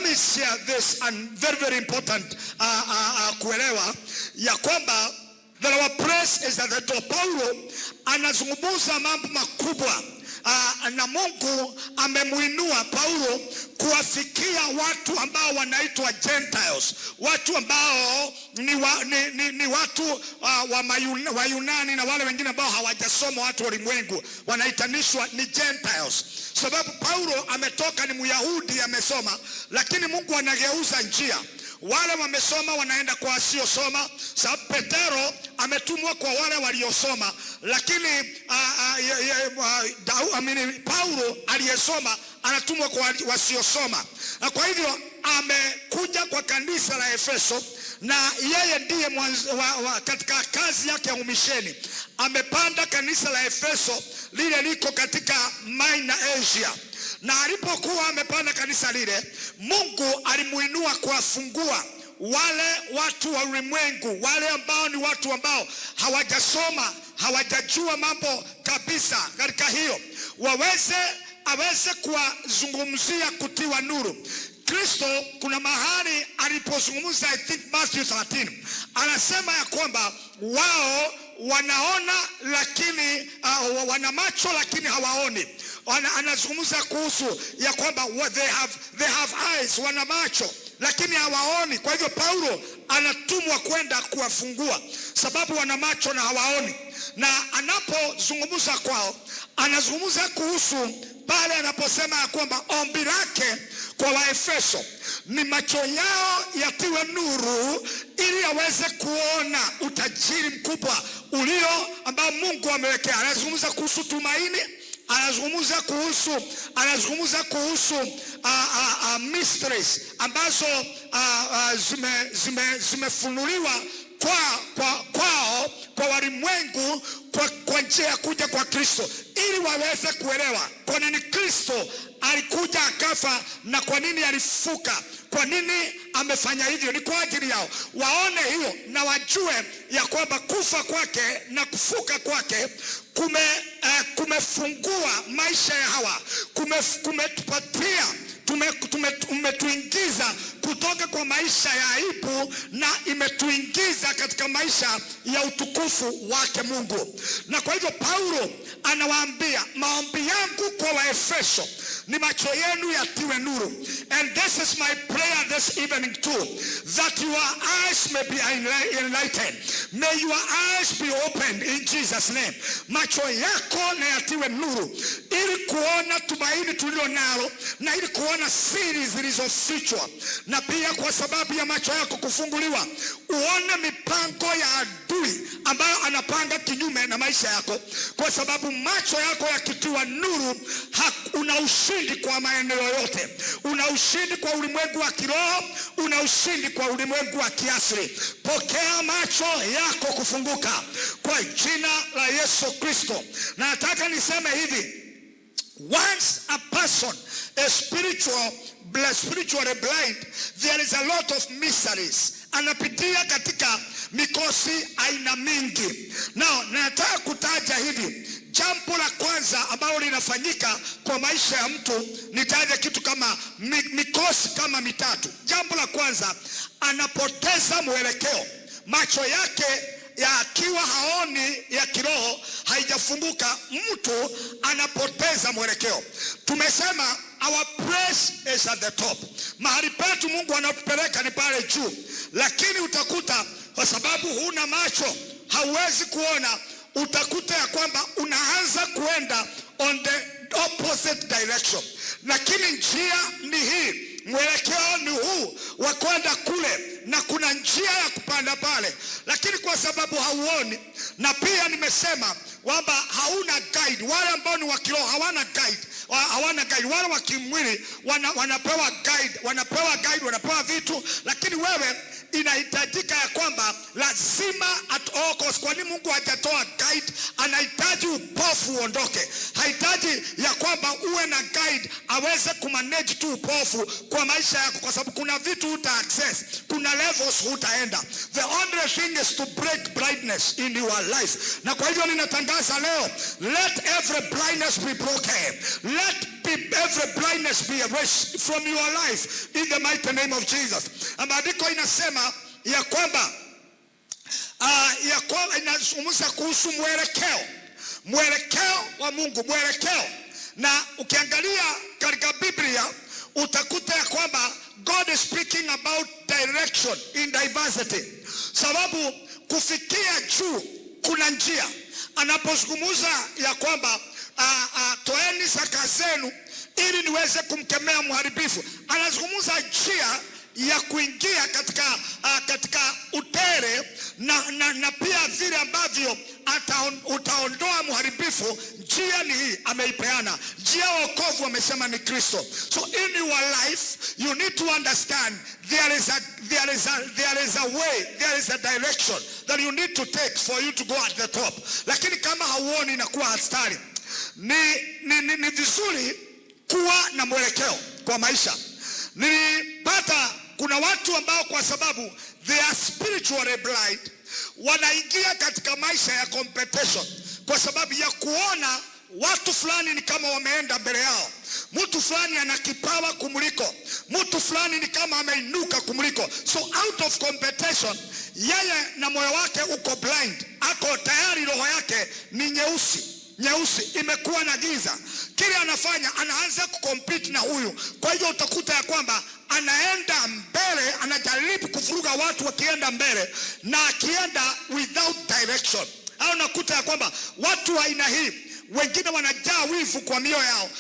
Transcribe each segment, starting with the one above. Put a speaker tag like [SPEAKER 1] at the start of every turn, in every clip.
[SPEAKER 1] let me share this, and very, very important kuelewa ya kwamba that our praise is at the top. Paulo anazungumza mambo makubwa, na Mungu amemuinua Paulo kuwafikia watu ambao wanaitwa Gentiles, watu ambao ni watu wa Yunani na wale wengine ambao hawajasoma, watu wa ulimwengu wanaitanishwa ni Gentiles. Sababu Paulo ametoka ni Myahudi amesoma, lakini Mungu anageuza njia. Wale wamesoma wanaenda kwa wasiosoma. Sababu Petero ametumwa kwa wale waliosoma, lakini Paulo aliyesoma anatumwa kwa wasiosoma. Kwa hivyo amekuja kwa kanisa la Efeso, na yeye ndiye katika kazi yake ya umisheni amepanda kanisa la Efeso lile liko katika Minor Asia. Na alipokuwa amepanda kanisa lile, Mungu alimuinua kuwafungua wale watu wa ulimwengu, wale ambao ni watu ambao hawajasoma, hawajajua mambo kabisa katika hiyo, aweze kuwazungumzia kutiwa nuru. Kristo kuna mahali alipozungumza, I think Matthew 13, anasema ya kwamba wao wanaona lakini wana macho lakini hawaoni. Anazungumza kuhusu ya kwamba they have eyes, wana macho lakini hawaoni. Kwa hivyo Paulo anatumwa kwenda kuwafungua, sababu wana macho na hawaoni. Na anapozungumza kwao, anazungumza kuhusu pale anaposema ya kwamba ombi lake kwa Waefeso ni macho yao yatiwe nuru, ili aweze kuona utajiri mkubwa ulio ambao Mungu amewekea. Anazungumza kuhusu tumaini, anazungumza kuhusu mysteries ambazo zimefunuliwa kwa walimwengu kwa njia ya kuja kwa Kristo, ili waweze kuelewa kwa nini Kristo alikuja akafa na kwa nini alifufuka, kwa nini amefanya hivyo. Ni kwa ajili yao waone hiyo na wajue ya kwamba kufa kwake na kufuka kwake kumefungua maisha ya hawa, kumetupatia, umetuingiza kutoka kwa maisha ya aibu na imetuingiza katika maisha ya utukufu wake Mungu. Na kwa hivyo Paulo anawaambia, maombi yangu kwa Waefeso ni macho yenu yatiwe nuru. And this is my prayer this evening too, that your eyes may be enlightened. May your eyes be opened in Jesus' name. Macho yako na yatiwe nuru, ili kuona tumaini tulilo nalo, na ili kuona siri zilizofichwa. Na pia kwa sababu ya macho yako kufunguliwa, uone mipango ya adui ambayo anapanga kinyume na maisha yako. Kwa sababu macho yako yakitiwa nuru, una ushindi kwa maeneo yote. Una ushindi kwa ulimwengu wa kiroho, una ushindi kwa ulimwengu wa kiasili. Pokea macho yako kufunguka kwa jina la Yesu Kristo. Na nataka niseme hivi, once a person is spiritually blind, there is a lot of miseries. Anapitia katika mikosi aina mingi. Now, nataka kutaja hivi. Jambo la kwanza ambalo linafanyika kwa maisha ya mtu, nitaje kitu kama mikosi kama mitatu. Jambo la kwanza, anapoteza mwelekeo. Macho yake yakiwa haoni ya kiroho, haijafunguka, mtu anapoteza mwelekeo. Tumesema our praise is at the top. Mahali petu Mungu anapeleka ni pale juu. Lakini utakuta kwa sababu huna macho, hauwezi kuona, utakuta ya kwamba unaanza kuenda on the opposite direction. Lakini njia ni hii, mwelekeo ni huu wa kwenda kule, na kuna njia ya kupanda pale. Lakini kwa sababu hauoni, na pia nimesema kwamba hauna guide. Wale ambao ni wa kiroho hawana guide. Wale wa kimwili wanapewa guide, wanapewa vitu. Lakini wewe inahitajika ya kwamba lazima at all cost. Kwa nini Mungu hajatoa guide? Anahitaji upofu uondoke. Hahitaji ya kwamba uwe na guide blind aweze kumanage tu upofu kwa maisha yako, kwa sababu kuna vitu uta access, kuna levels utaenda. The only thing is to break blindness in your life. Na kwa hivyo ninatangaza leo, let every blindness be broken. Let every blindness be erased from your life in the mighty name of Jesus. Maandiko inasema ya kwamba inazungumza kuhusu mwelekeo wa Mungu, mwelekeo. Na ukiangalia katika Biblia utakuta ya kwamba God is speaking about direction in diversity. Sababu kufikia juu kuna njia. Anapozungumza ya kwamba toeni zaka zenu ili niweze kumkemea mharibifu, anazungumza njia ya kuingia katika utere na pia vile ambavyo utaondoa mharibifu. Njia ni hii ameipeana, njia ya wokovu amesema ni Kristo. So in your life you need to understand there is a way, there is a direction that you need to take for you to go at the top. Lakini kama hauoni inakuwa hatari. Ni vizuri kuwa na mwelekeo kwa maisha. Nilipata kuna watu ambao kwa sababu they are spiritually blind, wanaingia katika maisha ya competition kwa sababu ya kuona watu fulani ni kama wameenda mbele yao, mtu fulani ana kipawa kumuliko, mtu fulani ni kama ameinuka kumuliko. So out of competition, yeye na moyo wake uko blind, ako tayari, roho yake ni nyeusi, imekuwa na giza. Kile anafanya anaanza kucompete na huyu. Kwa hiyo utakuta ya kwamba anaenda mbele, anajaribu kuvuruga watu wakienda mbele na akienda without direction. Au nakuta ya kwamba watu wa aina hii wengine wanajaa wivu kwa mioyo yao.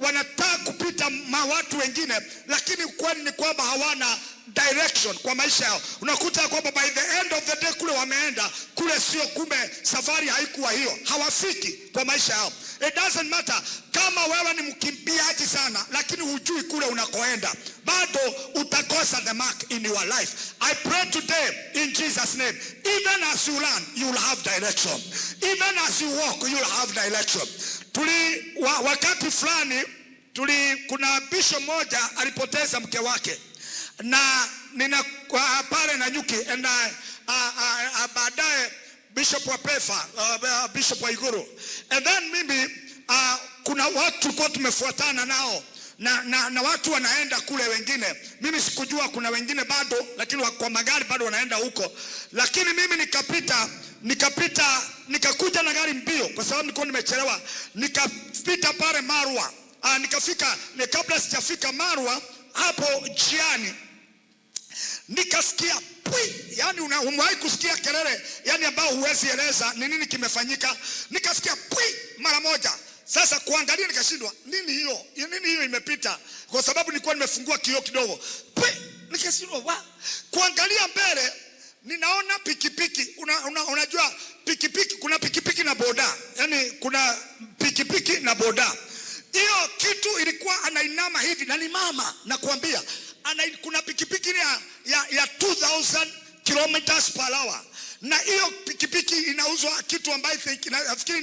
[SPEAKER 1] Wanataka kupita watu wengine, lakini kweli ni kwamba hawana direction kwa maisha yao. Unakuta kwamba by the end of the day kule wameenda, kule sio, kumbe safari haikuwa hiyo, hawafiki kwa maisha yao. It doesn't matter kama wewe ni mkimbiaji sana, lakini hujui kule unakoenda, bado utakosa the mark in your life. I pray today in Jesus name, even as you learn, you will have direction. Even as you walk, you will have direction. Wakati fulani kuna bishop moja alipoteza mke wake, na nina pale na nyuki, na baadaye Bishop wa Pefa, Bishop wa Iguru. And then mimi kuna watu tulikuwa tumefuatana nao na watu wanaenda kule wengine. Mimi sikujua kuna wengine bado, lakini kwa magari bado wanaenda huko. Lakini mimi nikakuja na gari mbio kwa sababu nilikuwa nimechelewa. Nikapita pale Marwa. Nikafika, kabla sijafika Marwa, hapo njiani nikasikia pui. Yani umewahi kusikia kelele yani ambao huwezi eleza ni nini kimefanyika? Nikasikia pui mara moja. Sasa kuangalia nikashindwa, nini hiyo imepita, kwa sababu nilikuwa nimefungua kioo kidogo. Pui, nikashindwa kuangalia mbele, ninaona pikipiki. Unajua pikipiki, kuna pikipiki na boda. Yani kuna pikipiki na boda. Hiyo kitu ilikuwa anainama hivi na ni mama, nakwambia. Kuna pikipiki ya 2000 kilometers per hour. Na hiyo pikipiki inauzwa kitu ambayo nafikiri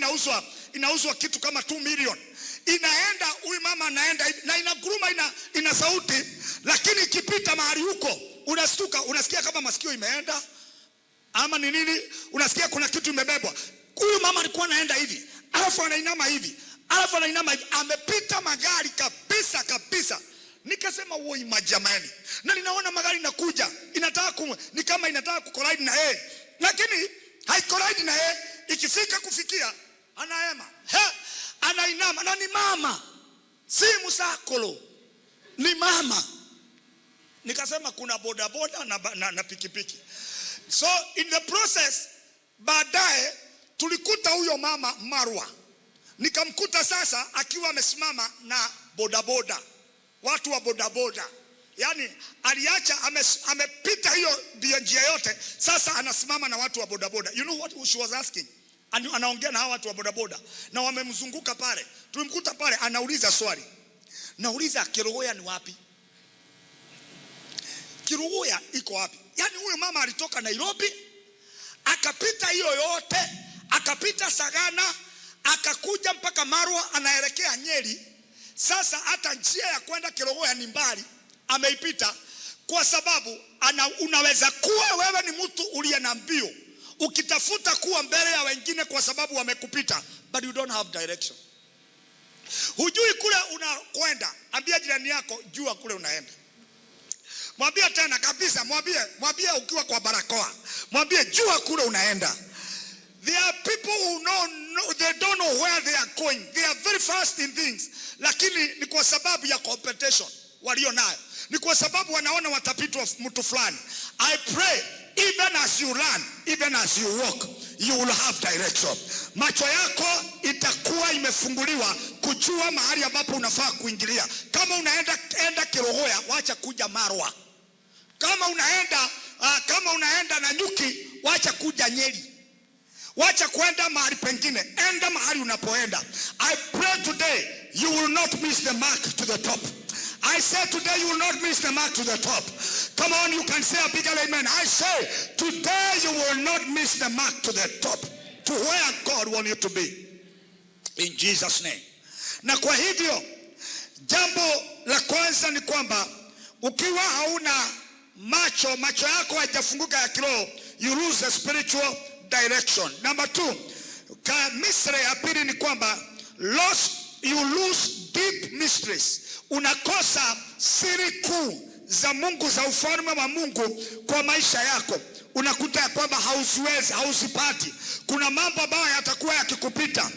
[SPEAKER 1] inauzwa kitu kama 2 million. Inaenda, huyu mama anaenda na inaguruma, ina sauti, lakini ikipita mahali huko unastuka, unasikia kama masikio imeenda ama ni nini, unasikia kuna kitu imebebwa. Huyu mama alikuwa anaenda hivi, alafu anainama hivi, amepita magari kabisa. Nikasema woi majamani, na ninaona magari nakuja, ni kama inataka kukolide na yeye, lakini haikolide na yeye. Kufikia anaema, anainama, na ni mama, si musakolo, ni mama. Nikasema kuna bodaboda na pikipiki. So in the process, baadaye tulikuta huyo mama Marwa. Nikamkuta sasa akiwa amesimama na bodaboda, watu wa bodaboda. Yani aliacha, amepita hiyo njia yote, sasa anasimama na watu wa bodaboda. You know what she was asking? Anaongea na hao watu wa bodaboda na wamemzunguka pale. Tulimkuta pale anauliza swali. Nauliza, Kirugoya ni wapi? Kirugoya iko wapi? Yani huyo mama alitoka Nairobi, akapita hiyo yote, akapita Sagana, akakuja mpaka Marwa, anaelekea Nyeri. Sasa hata njia ya kwenda Kerogoya ni mbali, ameipita kwa sababu unaweza kuwa wewe ni mtu uliye na mbio ukitafuta kuwa mbele ya wengine kwa sababu wamekupita, but you don't have direction. Hujui kule unakwenda. Ambia jirani yako, jua kule unaenda. Mwambie tena kabisa, mwambie ukiwa kwa barakoa, mwambie jua kule unaenda. There are people who know they don't know where they are going. They are very fast in things, lakini ni kwa sababu ya competition walio nayo, ni kwa sababu wanaona watapitwa mtu fulani. I pray even as you run, even as you walk, you will have direction. Macho yako itakuwa imefunguliwa kujua mahali ambapo unafaa kuingilia. Kama unaenda Kerogoya, wacha kuja Marwa. Kama unaenda Nanyuki, wacha kuja Nyeri. Wacha kwenda mahali pengine, enda mahali unapoenda. I pray today you will not miss the mark to the top. I say today you will not miss the mark to the top. Come on, you can say a bigger amen. I say today you will not miss the mark to the top, to where God wants you to be, in Jesus name. Na kwa hivyo jambo la kwanza ni kwamba ukiwa hauna macho yako hayajafunguka ya kiroho, you lose the spiritual direction. Number 2, misre ya pili ni kwamba you lose deep mysteries. Unakosa siri kuu za Mungu, za ufalme wa Mungu kwa maisha yako. Unakuta ya kwamba hauzipati. Kuna mambo ambayo yatakuwa yakikupita.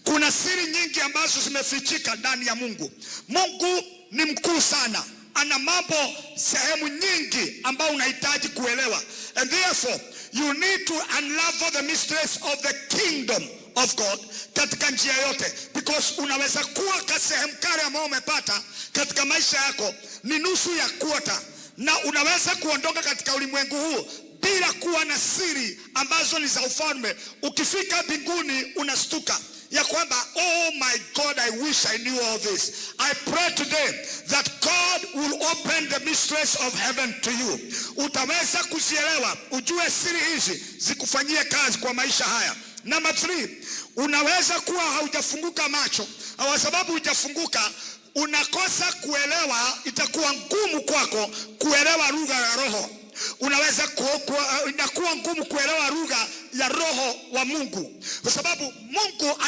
[SPEAKER 1] Kuna siri nyingi ambazo zimefichika ndani ya Mungu. Mungu ni mkuu sana. Ana mambo sehemu nyingi ambayo unahitaji kuelewa. And therefore, you need to unravel the mysteries of the kingdom of God katika njia yote, because unaweza kuwa kwa sehemu kale ambayo umepata katika maisha yako ni nusu ya kuota, na unaweza kuondoka katika ulimwengu huu bila kuwa na siri ambazo ni za ufalme. Ukifika mbinguni unastuka ya kwamba, oh my God, I wish I knew all this. I pray today that God will open the mysteries of heaven to you. Utaweza kuzielewa, ujue siri hizi zikufanyie kazi kwa maisha haya. Number 3, unaweza kuwa haujafunguka macho, kwa sababu hujafunguka unakosa kuelewa. Itakuwa ngumu kwako kuelewa lugha ya roho. Inakuwa ngumu kuelewa lugha ya roho wa Mungu, kwa sababu Mungu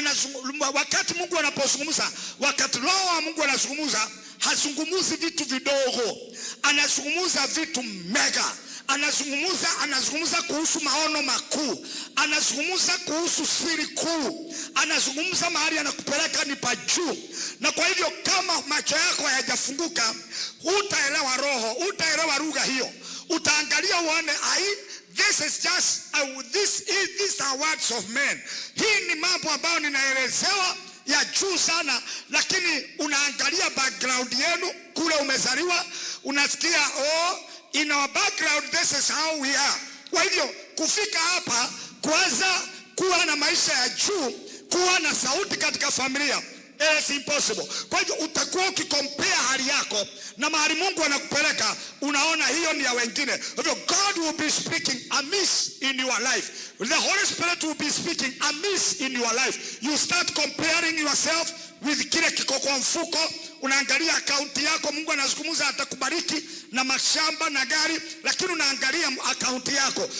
[SPEAKER 1] wakati Mungu anapozungumza, wakati roho wa Mungu anazungumza, hazungumuzi vitu vidogo, anazungumza vitu mega. Anazungumza kuhusu maono makuu, anazungumza kuhusu siri kuu, anazungumza mahali anakupeleka ni pa juu. Na kwa hivyo kama macho yako hayajafunguka, hutaelewa roho, hutaelewa lugha hiyo. Utaangalia uone, these are words of men. Hii ni mambo ambayo ninaelezewa ya juu sana, lakini unaangalia background yenu kule umezaliwa, unasikia in our background this is how we are. Kwa hivyo kufika hapa, kwanza kuwa na maisha ya juu, kuwa na sauti katika familia, it's impossible. Kwa hivyo utakuwa ukikompare hali yako na mahali Mungu anakupeleka, unaona hiyo ni ya wengine. Kwa hivyo God will be speaking amiss in your life. The Holy Spirit will be speaking amiss in your life. You start comparing yourself with kile kiko kwa mfuko. Unaangalia akaunti yako, Mungu anazungumza atakubariki na mashamba na gari, lakini unaangalia akaunti yako.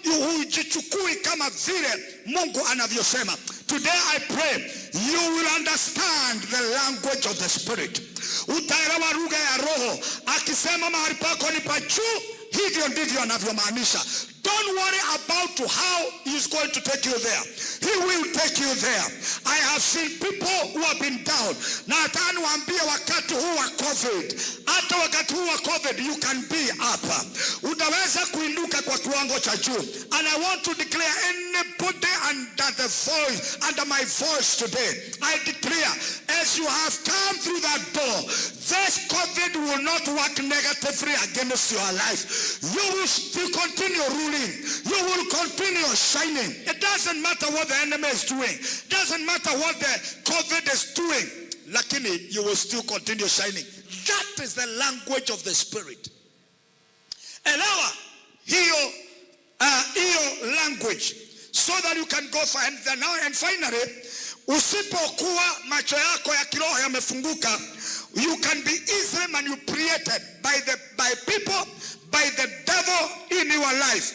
[SPEAKER 1] Hujichukui kama vile Mungu anavyosema. Today I pray you will understand the language of the Spirit. Utaelewa lugha ya roho. Akisema mahali pako ni pa juu, hivyo ndivyo anavyomaanisha. Don't worry about how he is going to take you there. He will take you there. I have seen people who have been down. Na hata niwaambie wakati huu wa COVID, hata wakati huu wa COVID you can be up. Utaweza kuinuka kwa kiwango cha juu. And I want to declare anybody under my voice today, I declare, as you have come through that door, this COVID will not work negatively against your life. You will still continue ruling. You will continue shining. It doesn't matter what the enemy is doing. It doesn't matter what the COVID is doing. Lakini, you will still continue shining. That is the language of the Spirit. Elewa hiyo language, so that you can go for. And finally, Usipokuwa macho yako ya kiroho yamefunguka, you can be easily manipulated by people, by the devil in your life.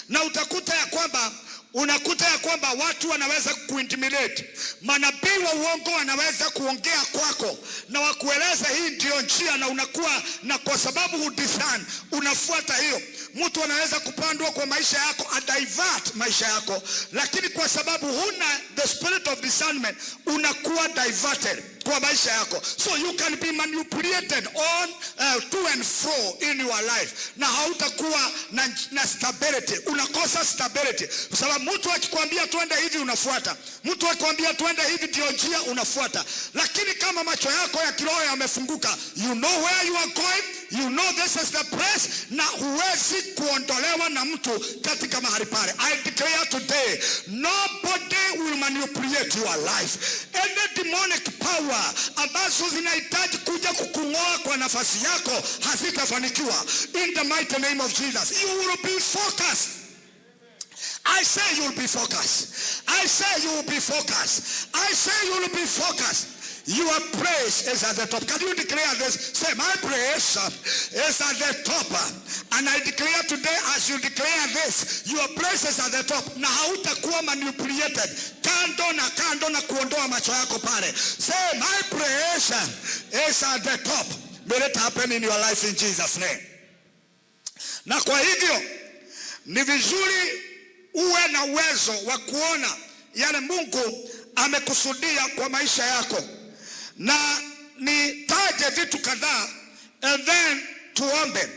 [SPEAKER 1] Na utakuta ya kwamba watu wanaweza kuintimidate. Manabii wa uongo wanaweza kuongea kwako na wakueleza hii ndio njia, na unakuwa na kwa sababu hudiscern unafuata hiyo. Mtu anaweza kupandwa kwa maisha yako, divert maisha yako, lakini kwa sababu huna the spirit of discernment unakuwa diverted kwa maisha yako. So you can be manipulated on to and fro in your life, na hautakuwa na stability. Unakosa stability kwa sababu mtu akikwambia twende hivi unafuata, mtu akikwambia twende hivi ndio njia unafuata. Lakini kama macho yako ya kiroho yamefunguka, you know where you are going, you know this is the place, na huwezi kuondolewa na mtu katika mahali pale. I declare today, nobody will manipulate your life. Any demonic power ambazo zinahitaji kuja kukung'oa kwa nafasi yako hazitafanikiwa. In the mighty name of Jesus, you will be focused. I say you will be focused. I say you will be focused. I say you will be focused. Your praise is at the top. Can you declare this? Say, my praise is at the top. And I declare today, as you declare this, your praise is at the top. Na hautakuwa manipulated kando na kuondoa macho yako pale. Say, my praise is at the top. May it happen in your life in Jesus' name. Na kwa hivyo ni vizuri uwe na uwezo wa kuona yale Mungu amekusudia kwa maisha yako. Na nitaje vitu kadhaa and then tuombe.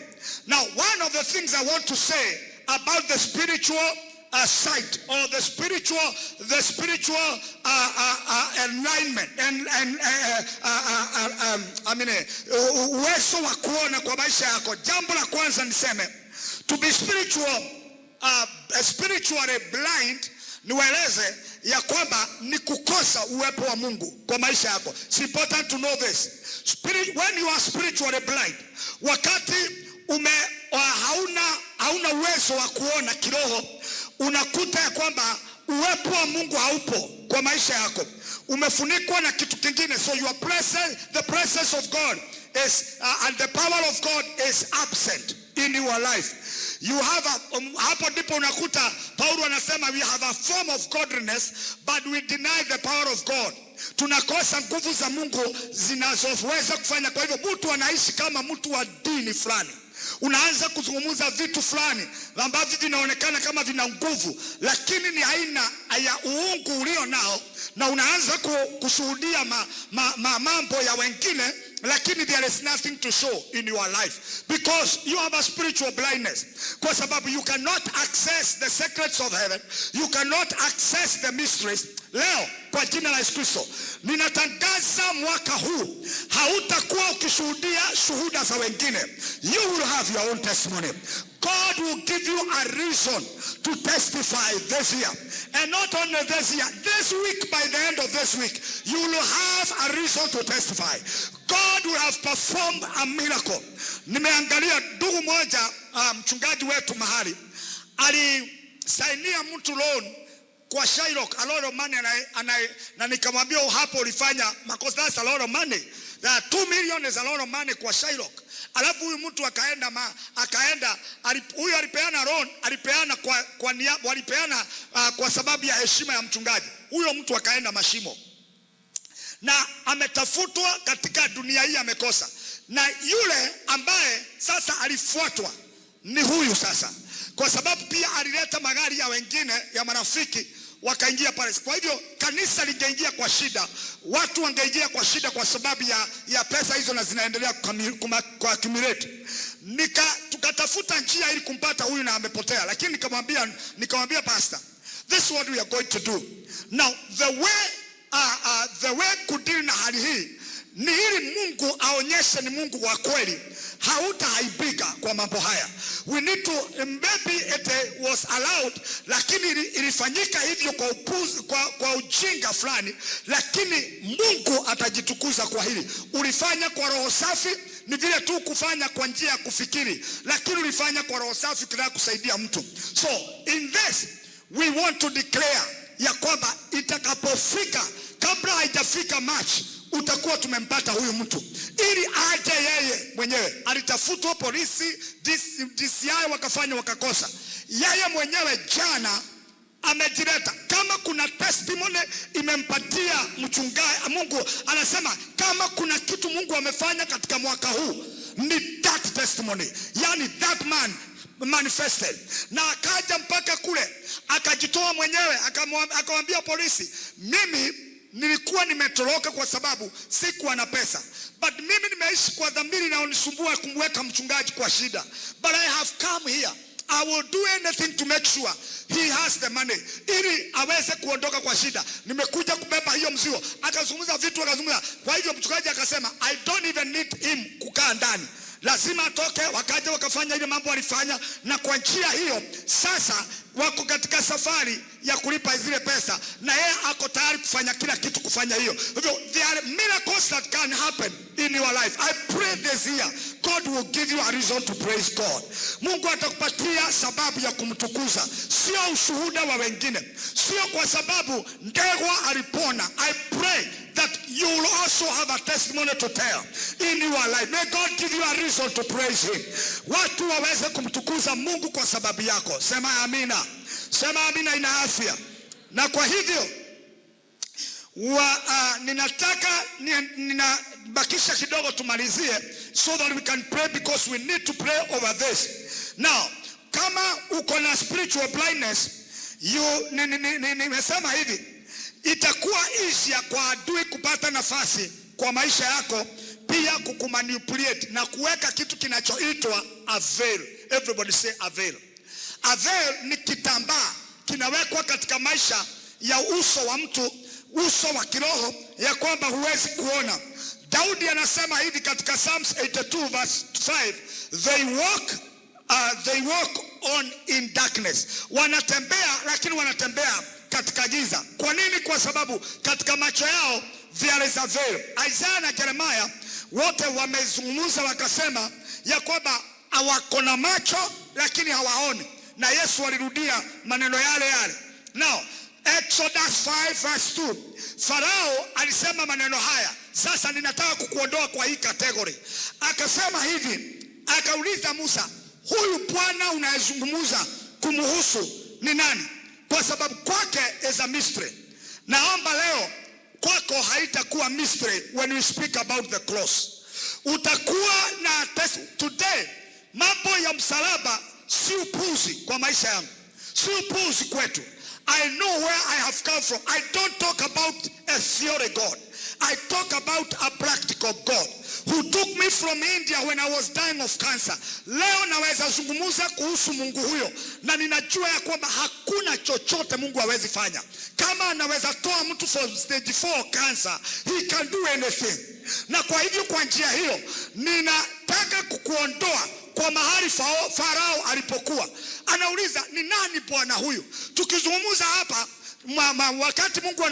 [SPEAKER 1] Now, one of the things I want to say about the spiritual sight or the spiritual alignment and uwezo wa kuona kwa maisha yako. Jambo la kwanza niseme, to be spiritually blind, niwaeleze ya kwamba ni kukosa uwepo wa Mungu kwa maisha yako. It's important to know this. When you are spiritually blind, wakati hauna uwezo wa kuona kiroho, unakuta ya kwamba uwepo wa Mungu haupo kwa maisha yako. Umefunikwa na kitu kingine. So your presence, the presence of God is and the power of God is absent in your life. You have hapo ndipo unakuta Paulo anasema we have a form of godliness but we deny the power of God. Tunakosa nguvu za Mungu zinazoweza kufanya. Kwa hivyo mtu anaishi kama mtu wa dini fulani. Unaanza kuzungumza vitu fulani ambavyo vinaonekana kama vina nguvu, lakini ni aina ya uungu ulio nao, na unaanza kushuhudia mambo ya wengine, lakini there is nothing to show in your life because you have a spiritual blindness. Kwa sababu you cannot access the secrets of heaven, you cannot access the mysteries. Leo kwa jina la Yesu Kristo ninatangaza mwaka huu hautakuwa ukishuhudia shuhuda za wengine. You will have your own testimony. God will give you a reason to testify this year. And not only this year, this week, by the end of this week, you will have a reason to testify. God will have performed a miracle. Nimeangalia ndugu moja, mchungaji wetu mahali, alisainia mtu loan kwa Shylock, a lot of money, na nikamwambia hapo ulifanya makosa. That's a lot of money. 2 million is a lot of money kwa Shylock. Alafu huyu mtu akaenda huyu alipeana loan, alipeana walipeana kwa sababu ya heshima ya mchungaji. Huyo mtu akaenda mashimo na ametafutwa katika dunia hii, amekosa. Na yule ambaye sasa alifuatwa ni huyu sasa, kwa sababu pia alileta magari ya wengine ya marafiki wakaingia pale. Kwa hivyo kanisa lingeingia kwa shida, watu wangeingia kwa shida kwa sababu ya pesa hizo, na zinaendelea kwa accumulate. Tukatafuta njia ili kumpata huyu, na amepotea. Lakini nikamwambia pastor, this is what we are going to do now. The way kudeal na hali hii ni ili Mungu aonyeshe ni Mungu wa kweli, hautahaibika kwa mambo haya. We need to, maybe it was allowed, lakini ilifanyika hivyo kwa upuzi, kwa ujinga fulani, lakini Mungu atajitukuza kwa hili. Ulifanya kwa roho safi, ni vile tu kufanya kwa njia ya kufikiri, lakini ulifanya kwa roho safi kila kusaidia mtu. So in this we want to declare ya kwamba itakapofika kabla haijafika March utakuwa tumempata huyu mtu, ili aje yeye mwenyewe. Alitafutwa polisi, DCI wakafanya wakakosa. Yeye mwenyewe jana amejileta. Kama kuna testimony imempatia mchungaji, Mungu anasema kama kuna kitu Mungu amefanya katika mwaka huu ni that testimony. Yani that man manifested. Na akaja mpaka kule, akajitoa mwenyewe, akamwambia polisi, mimi nilikuwa nimetoroka kwa sababu sikuwa na pesa, but mimi nimeishi kwa dhamiri na unisumbua kumweka mchungaji kwa shida, but I have come here, I will do anything to make sure he has the money, ili aweze kuondoka kwa shida. Nimekuja kubeba hiyo mzigo. Akazungumza vitu, akazungumza. Kwa hivyo mchungaji akasema, I don't even need him kukaa ndani, lazima atoke. Wakaja wakafanya ile mambo walifanya, na kwa njia hiyo sasa wako katika safari ya kulipa zile pesa, na yeye ako tayari kufanya kila kitu kufanya hiyo. Hivyo there are miracles that can happen in your life. I pray this year God will give you a reason to praise God. Mungu atakupatia sababu ya kumtukuza, sio ushuhuda wa wengine, sio kwa sababu Ndegwa alipona. I pray that you will also have a testimony to tell in your life. May God give you a reason to praise him. Watu waweze kumtukuza Mungu kwa sababu yako. Sema amina. Sema amina ina afya. Na kwa hivyo ninabakisha kidogo tumalizie, so that we can pray, because we need to pray over this. Now, kama uko na spiritual blindness, nimesema hivi, itakuwa easier kwa adui kupata nafasi kwa maisha yako, pia kukumanipulate na kuweka kitu kinachoitwa a veil. Everybody say a veil. A veil ni kitambaa kinawekwa katika maisha ya uso wa mtu, uso wa kiroho, ya kwamba huwezi kuona. Daudi anasema hivi katika Psalms 82 verse 5, they walk on in darkness. Wanatembea, lakini wanatembea katika giza. Kwa nini? Kwa sababu katika macho yao there is a veil. Isaiah na Jeremiah wote wamezungumza wakasema ya kwamba hawako na macho lakini hawaoni, na Yesu alirudia maneno yale yale. Now Exodus 5 verse 2, Farao alisema maneno haya, sasa ninataka kukuondoa kwa hii category. Akasema hivi, akauliza Musa, huyu Bwana unayezungumza kumhusu ni nani? Kwa sababu kwake is a mystery. Naomba leo kwako haitakuwa mystery when we speak about the cross. Utakuwa na today, mambo ya msalaba si upuzi kwa maisha yangu, si upuzi kwetu. I know where I have come from. I don't talk about a theory God. I talk about a practical God who took me from India when I was dying of cancer. Leo naweza zungumuza kuhusu Mungu huyo, na ninajua ya kwamba hakuna chochote Mungu hawezi fanya. Kama anaweza toa mtu from stage 4 cancer, he can do anything. Na kwa hivyo kwa njia hiyo ninataka kukuondoa kwa mahali Farao alipokuwa. Anauliza ni nani Bwana huyu? Tukizungumza hapa wakati Mungu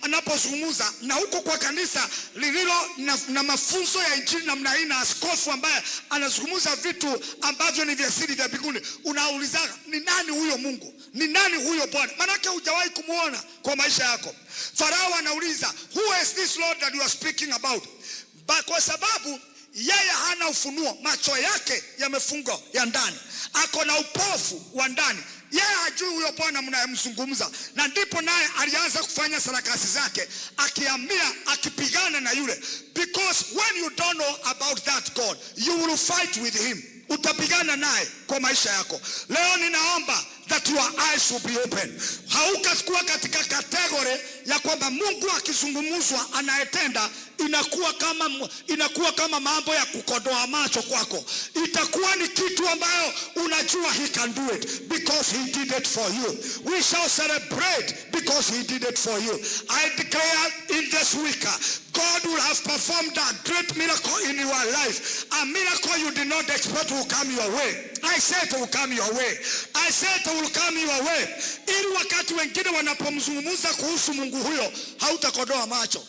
[SPEAKER 1] anapozungumza na huko kwa kanisa lililo na mafunzo ya injili namna hii, na askofu ambaye anazungumza vitu ambavyo ni vya siri vya mbinguni, unauliza ni nani huyo Mungu? Ni nani huyo Bwana? Maana hujawahi kumuona kwa maisha yako. Farao anauliza, who is this Lord that you are speaking about? Kwa sababu yeye hana ufunuo, macho yake yamefungwa ya ndani, ako na upofu wa ndani. Yeye hajui huyo Bwana mnayemzungumza. Na ndipo naye alianza kufanya sarakasi zake, akipigana na yule. Because when you don't know about that God, you will fight with him. Utapigana naye kwa maisha yako. Leo ninaomba that your eyes will be open. Haukakuwa katika kategori ya kwamba Mungu akizungumzwa anayetenda inakuwa kama mambo ya kukodoa macho kwako. Itakuwa ni kitu ambayo unajua he can do it because he did it for you. We shall celebrate because he did it for you. I declare in this week, God will have performed a great miracle in your life. A miracle you did not expect will come your way. I said it will come your way. I said it will come your way. Ili wakati wengine wanapomzungumza kuhusu Mungu huyo, hautakodoa macho.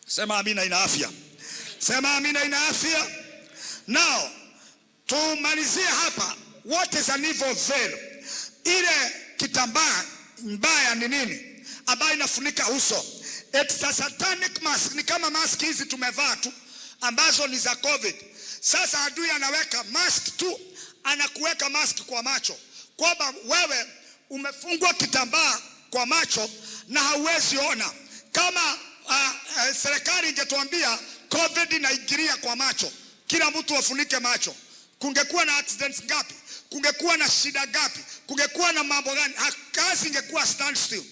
[SPEAKER 1] Sema amina ina afya. Sema amina ina afya. Now, tumalizie hapa. What is an evil veil? Ile kitambaa mbaya ni nini ambayo inafunika uso? It's a satanic mask. Ni kama mask hizi tumevaa tu ambazo ni za COVID. Sasa adui anaweka mask tu, anakuweka mask kwa macho, kwamba wewe umefungwa kitambaa kwa macho na hauwezi ona. Kama serikali ingetuambia COVID inaingilia kwa macho, kila mtu afunike macho, kungekuwa na accidents ngapi? Kungekuwa na shida gapi? Kungekuwa na mambo gani? Kazi ingekuwa stand still.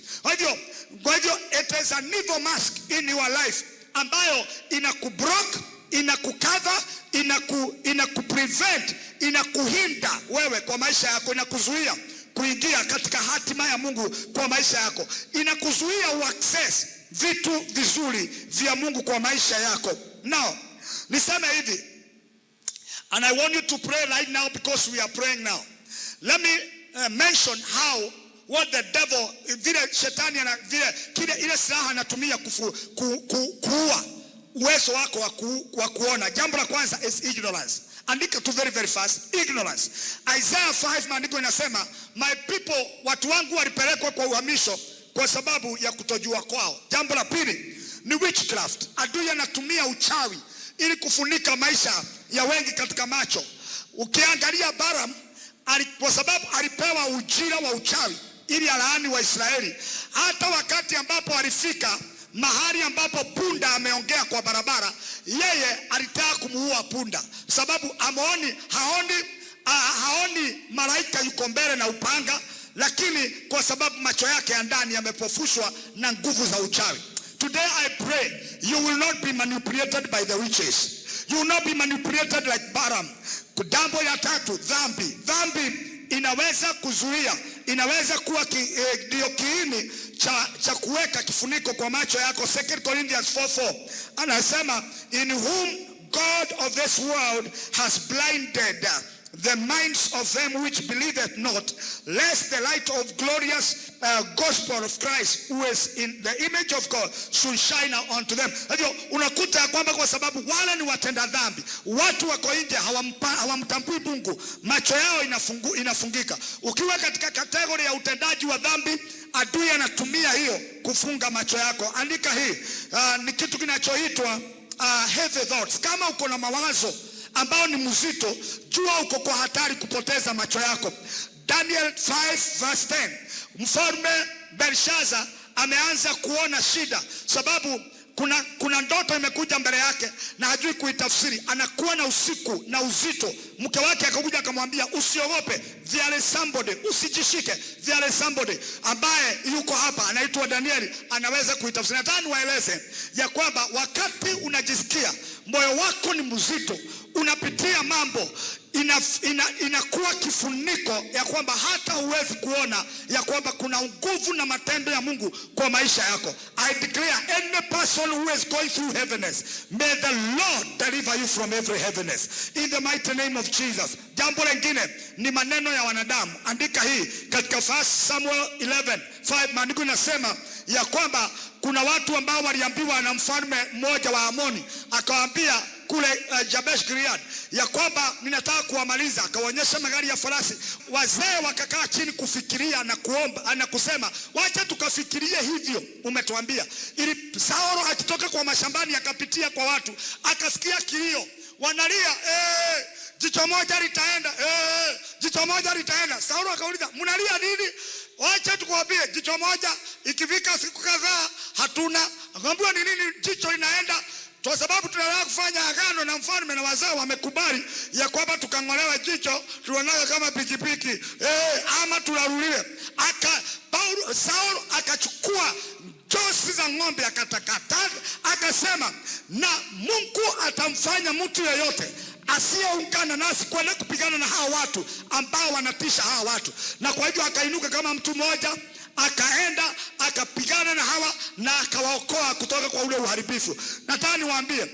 [SPEAKER 1] Kwa hivyo it is an evil mask in your life ambayo inakublock, inakukava, inakuprevent, inakuhinda wewe kwa maisha yako, inakuzuia kuingia katika hatima ya Mungu kwa maisha yako, inakuzuia uaccess vitu vizuri vya Mungu kwa maisha yako. Now, niseme hivi, and I want you to pray right now because we are praying now. Let me mention how what the devil, vile shetani na vile kile ile silaha anatumia kuua uwezo wako wa kuona. Jambo la kwanza is ignorance. Andika tu very fast, ignorance. Isaiah 5 maandiko inasema, my people, watu wangu walipelekwa kwa uhamisho kwa sababu ya kutojua kwao. Jambo la pili ni witchcraft. Adui anatumia uchawi ili kufunika maisha ya wengi katika macho. Ukiangalia Balaam, kwa sababu alipewa ujira wa uchawi ili alaani wa Israeli. Hata wakati ambapo alifika mahali ambapo punda ameongea kwa barabara, yeye alitaka kumuua punda, sababu haoni malaika yuko mbele na upanga, lakini kwa sababu macho yake ya ndani yamepofushwa na nguvu za uchawi. Today I pray you will not be manipulated by the witches. You will not be manipulated like Balaam. Jambo ya tatu, dhambi. Dhambi inaweza kuzuia, inaweza kuwa ndio kiini cha kuweka kifuniko kwa macho yako. 2 Corinthians 4:4 anasema, in whom God of this world has blinded the minds of them which believeth not, lest the light of glorious gospel of Christ, who is in the image of God, should shine unto them. Hivyo unakuta kwamba kwa sababu wale ni watenda dhambi, watu wako nje hawamtambui Mungu, macho yao inafungika. Ukiwa katika kategori ya utendaji wa dhambi, adui anatumia hiyo kufunga macho yako. Andika hii, ni kitu kinachoitwa heavy thoughts. Kama uko na mawazo ambao ni mzito, jua uko kwa hatari kupoteza macho yako. Daniel 5:10, mfalme Belshaza ameanza kuona shida, sababu kuna ndoto imekuja mbele yake na hajui kuitafsiri. Anakuwa na usiku na uzito. Mke wake akakuja akamwambia, usiogope, there is somebody, usijishike, there is somebody ambaye yuko hapa anaitwa Danieli, anaweza kuitafsiri. Nataka niwaeleze ya kwamba wakati unajisikia moyo wako ni mzito, unapitia mambo, inakuwa kifuniko ya kwamba hata huwezi kuona ya kwamba kuna nguvu na matendo ya Mungu kwa maisha yako. I declare, any person who is going through heaviness, may the Lord deliver you from every heaviness in the mighty name of Jesus. Jambo lingine ni maneno ya wanadamu. Andika hii katika 1 Samuel 11:5 maandiko inasema ya kwamba kuna watu ambao waliambiwa na mfalme mmoja wa Amoni, akawaambia kule Jabesh Gilead ya kwamba ninataka kuwamaliza. Akawaonyesha magari ya farasi. Wazee wakakaa chini kufikiria na kuomba na kusema, wacha tukafikirie hivyo umetuambia. Ili Saulo akitoka kwa mashambani akapitia kwa watu, akasikia kilio, wanalia, jicho moja litaenda, jicho moja litaenda. Saulo akauliza, mnalia nini? Wacha tukwambie, jicho moja ikifika siku kadhaa hatuna. Akamwambia, ni nini jicho linaenda? Kwa sababu tunataka kufanya agano na mfalme na wazao wamekubali ya kwamba tukangolewa jicho tuonaga kama pikipiki, ama tularuliwe. Saulo akachukua josi za ng'ombe akatakata, akasema, na Mungu atamfanya mtu yeyote asiyeungana nasi kwenda kupigana na hawa watu ambao wanatisha hawa watu. Na kwa hivyo akainuka kama mtu mmoja, akaenda akapigana na hawa na akawaokoa kutoka kwa ule uharibifu. Nataka niwaambie,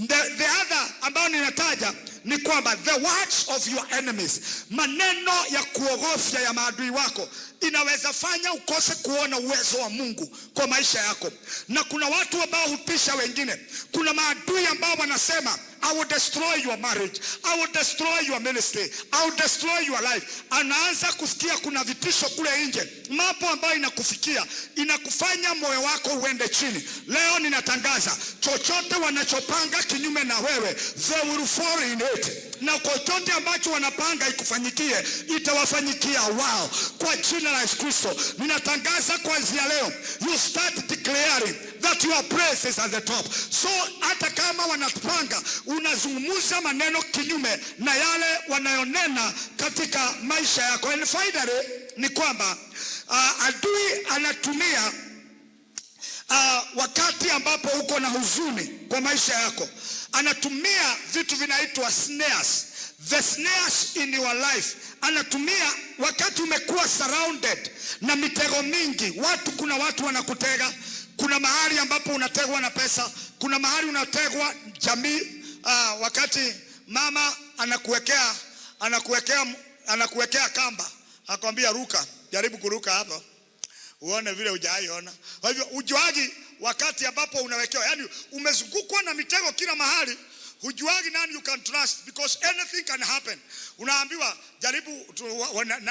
[SPEAKER 1] the other ambao ninataja ni kwamba the words of your enemies, maneno ya kuogofya ya maadui wako, inaweza fanya ukose kuona uwezo wa Mungu kwa maisha yako. Na kuna watu ambao hutisha wengine. Kuna maadui ambao wanasema I will destroy your marriage, I will destroy your ministry, I will destroy your life. Anaanza kusikia kuna vitisho kule nje, mambo ambayo inakufikia, inakufanya moyo wako uende chini. Leo ninatangaza, chochote wanachopanga kinyume na wewe, they will fall in it. Na chochote ambacho wanapanga ikufanyikie, itawafanyikia wao kwa jina la Yesu Kristo. Ninatangaza kuanzia leo, you start declaring that your praise is at the top. So hata kama wanapanga, unazungumza maneno kinyume na yale wanayonena katika maisha yako. And finally ni kwamba adui anatumia wakati ambapo uko na huzuni kwa maisha yako, anatumia vitu vinaitwa snares. The snares in your life anatumia wakati umekuwa surrounded na mitego mingi. Kuna watu wanakutega, kuna mahali ambapo unategwa na pesa, kuna mahali unategwa jamii. Wakati mama anakuwekea kamba, akwambia ruka, jaribu kuruka hapa uone vile hujaiona. Kwa hivyo ujuagi wakati ambapo unawekewa, yani umezungukwa na mitego kila mahali, hujuagi nani you can trust, because anything can happen. Unaambiwa jaribu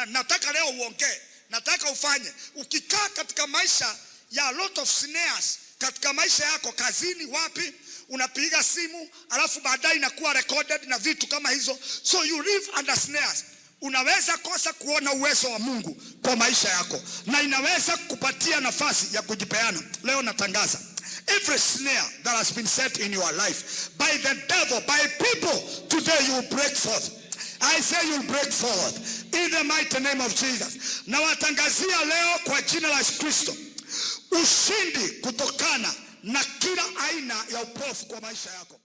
[SPEAKER 1] nataka leo uongee, nataka ufanye. Ukikaa katika maisha ya a lot of snares katika maisha yako, kazini, wapi, unapiga simu alafu baadaye inakuwa recorded na vitu kama hizo. So you live under snares. Unaweza kosa kuona uwezo wa Mungu kwa maisha yako, na inaweza kupatia nafasi ya kujipeana. Leo natangaza, every snare that has been set in your life by the devil, by people, today you will break forth. I say you will break forth in the mighty name of Jesus. Na watangazia leo kwa jina la Yesu Kristo ushindi kutokana na kila aina ya upofu kwa maisha yako.